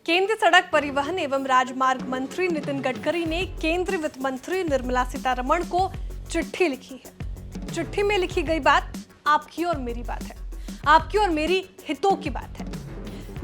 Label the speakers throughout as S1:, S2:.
S1: केंद्रीय सड़क परिवहन एवं राजमार्ग मंत्री नितिन गडकरी ने केंद्रीय वित्त मंत्री निर्मला सीतारमण को चिट्ठी लिखी है। चिट्ठी में लिखी गई बात आपकी और मेरी बात है, आपकी और मेरी हितों की बात है।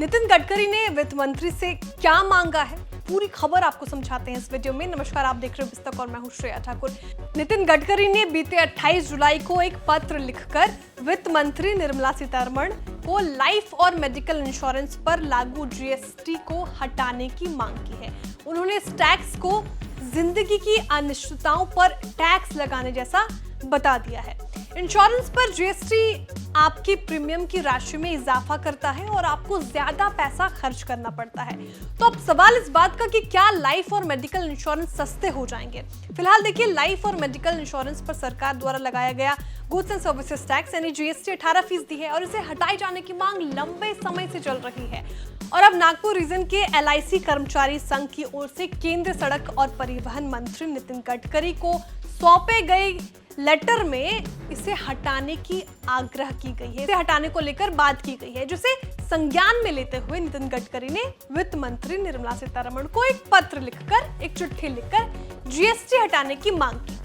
S1: नितिन गडकरी ने वित्त मंत्री से क्या मांगा है, पूरी खबर आपको समझाते हैं इस वीडियो में। नमस्कार, आप देख रहे हो बिस्तक और मैं हूं श्रेया ठाकुर। नितिन गडकरी ने बीते 28 जुलाई को एक पत्र लिखकर वित्त मंत्री निर्मला सीतारमण को लाइफ और मेडिकल इंश्योरेंस पर लागू जीएसटी को हटाने की मांग की है। उन्होंने इस टैक्स को जिंदगी की अनिश्चितताओं पर टैक्स लगाने जैसा बता दिया है। इंश्योरेंस पर जीएसटी आपकी प्रीमियम की राशि में इजाफा करता है और आपको ज्यादा पैसा खर्च करना पड़ता है। तो अब सवाल इस बात का कि क्या लाइफ और मेडिकल इंश्योरेंस सस्ते हो जाएंगे। फिलहाल देखिए, लाइफ और मेडिकल इंश्योरेंस पर सरकार द्वारा लगाया गया गुड्स एंड सर्विसेज टैक्स यानी जीएसटी 18% है और इसे हटाए जाने की मांग लंबे समय से चल रही है। और अब नागपुर रीजन के एलआईसी कर्मचारी संघ की ओर से केंद्रीय सड़क और परिवहन मंत्री नितिन गडकरी को सौंपे गए लेटर में इसे हटाने की आग्रह की गई है। इसे हटाने को लेकर बात की गई है, जिसे संज्ञान में लेते हुए नितिन गडकरी ने वित्त मंत्री निर्मला सीतारमण को एक पत्र लिखकर, एक चिट्ठी लिखकर जीएसटी हटाने की मांग की।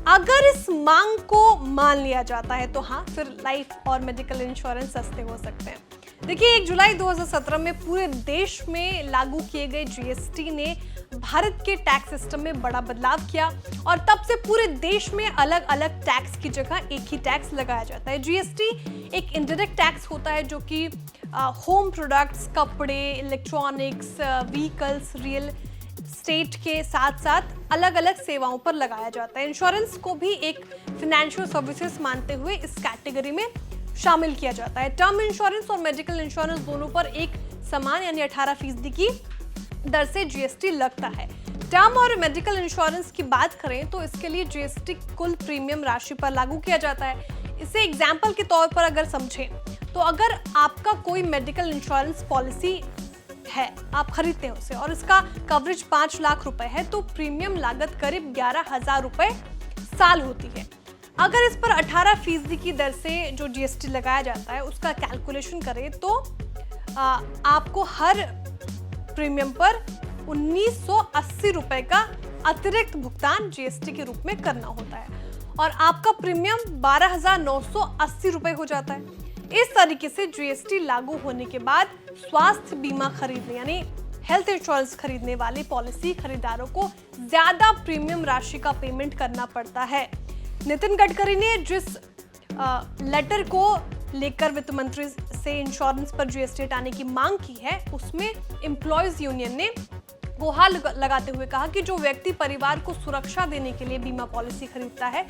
S1: अगर इस मांग को मान लिया जाता है तो हाँ, फिर लाइफ और मेडिकल इंश्योरेंस सस्ते हो सकते हैं। देखिए, 1 जुलाई 2017 में पूरे देश में लागू किए गए जीएसटी ने भारत के टैक्स सिस्टम में बड़ा बदलाव किया और तब से पूरे देश में अलग अलग टैक्स की जगह एक ही टैक्स लगाया जाता है। जीएसटी एक इनडायरेक्ट टैक्स होता है जो कि होम प्रोडक्ट्स, कपड़े, इलेक्ट्रॉनिक्स, व्हीकल्स, रियल स्टेट के साथ साथ अलग अलग सेवाओं पर लगाया जाता है। इंश्योरेंस को भी एक फाइनेंशियल सर्विसेज मानते हुए इस कैटेगरी में शामिल किया जाता है। टर्म इंश्योरेंस और मेडिकल इंश्योरेंस दोनों पर एक समान यानी 18% की दर से जीएसटी लगता है। टर्म और मेडिकल इंश्योरेंस की बात करें तो इसके लिए जीएसटी कुल प्रीमियम राशि पर लागू किया जाता है। इसे एग्जाम्पल के तौर पर अगर समझें तो अगर आपका कोई मेडिकल इंश्योरेंस पॉलिसी है, आप खरीदते हैं उसे और इसका कवरेज 5 लाख रुपए है, तो प्रीमियम लागत करीब 11,000 रुपए साल होती है। अगर इस पर 18% की दर से जो जीएसटी लगाया जाता है उसका कैलकुलेशन करें तो आपको हर प्रीमियम पर 1980 रुपए का अतिरिक्त भुगतान जीएसटी के रूप में करना होता है और आपका प्रीमियम 12,980 रुपए हो जाता है। इस तरीके से जीएसटी लागू होने के बाद स्वास्थ्य बीमा खरीदने यानी हेल्थ इंश्योरेंस खरीदने वाले पॉलिसी खरीदारों को ज्यादा प्रीमियम राशि का पेमेंट करना पड़ता है। नितिन गडकरी ने जिस लेटर को लेकर वित्त मंत्री से इंश्योरेंस पर जीएसटी हटाने की मांग की है, उसमें एम्प्लॉयज यूनियन ने गुहार लगाते हुए कहा कि जो व्यक्ति परिवार को सुरक्षा देने के लिए बीमा पॉलिसी खरीदता है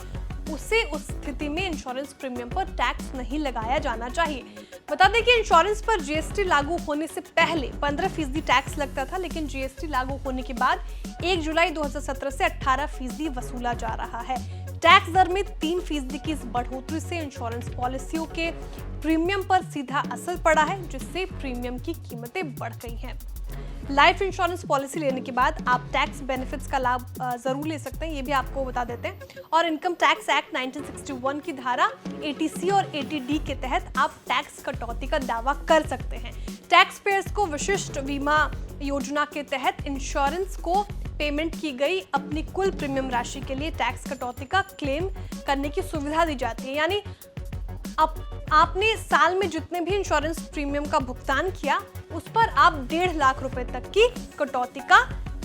S1: उसे उस स्थिति में इंश्योरेंस प्रीमियम पर टैक्स नहीं लगाया जाना चाहिए। बता दें कि इंश्योरेंस पर जीएसटी लागू होने से पहले 15% टैक्स लगता था, लेकिन जीएसटी लागू होने के बाद 1 जुलाई 2017 से 18% वसूला जा रहा है। टैक्स दर में 3% की इस बढ़ोतरी से इंश्योरेंस पॉलिसियों के प्रीमियम पर सीधा असर पड़ा है, जिससे प्रीमियम की कीमतें बढ़ गई हैं। लाइफ इंश्योरेंस पॉलिसी लेने के बाद आप टैक्स बेनिफिट्स का लाभ जरूर ले सकते हैं, ये भी आपको बता देते हैं। और इनकम टैक्स एक्ट 1961 की धारा 80C और 80D के तहत आप टैक्स कटौती का दावा कर सकते हैं। टैक्स पेयर्स को विशिष्ट बीमा योजना के तहत इंश्योरेंस को पेमेंट की गई अपनी कुल प्रीमियम राशि के लिए टैक्स कटौती का क्लेम करने की सुविधा दी जाती है। यानी आपने साल में जितने भी इंश्योरेंस प्रीमियम का भुगतान किया उस पर आप 1.5 लाख रुपए तक की कटौती का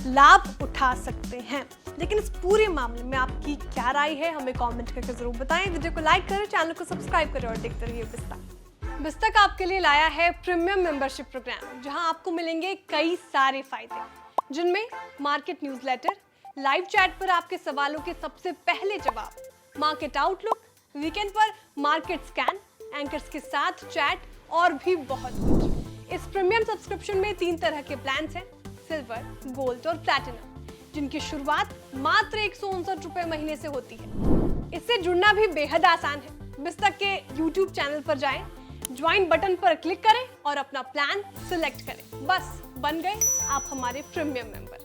S1: लाभ उठा सकते हैं। लेकिन इस पूरे मामले में आपकी क्या राय है, हमें कमेंट करके जरूर बताएं। वीडियो को लाइक करें, चैनल को सब्सक्राइब करें और देखते रहिए बिस्तक। बिस्तक आपके लिए लाया है प्रीमियम मेंबरशिप प्रोग्राम, जहां आपको मिलेंगे कई सारे फायदे, जिनमें मार्केट न्यूज़लेटर, लाइव चैट पर आपके सवालों के सबसे पहले जवाब, मार्केट आउटलुक, वीकेंड पर मार्केट स्कैन, एंकर्स के साथ चैट और भी बहुत कुछ। इस प्रीमियम सब्सक्रिप्शन में 3 तरह के प्लान्स हैं, सिल्वर, गोल्ड और प्लैटिनम, जिनकी शुरुआत मात्र 159 रुपए महीने से होती है। इससे जुड़ना भी बेहद आसान है। बिस्तक के YouTube चैनल पर जाएं, ज्वाइन बटन पर क्लिक करें और अपना प्लान सिलेक्ट करें। बस बन गए आप हमारे प्रीमियम मेंबर।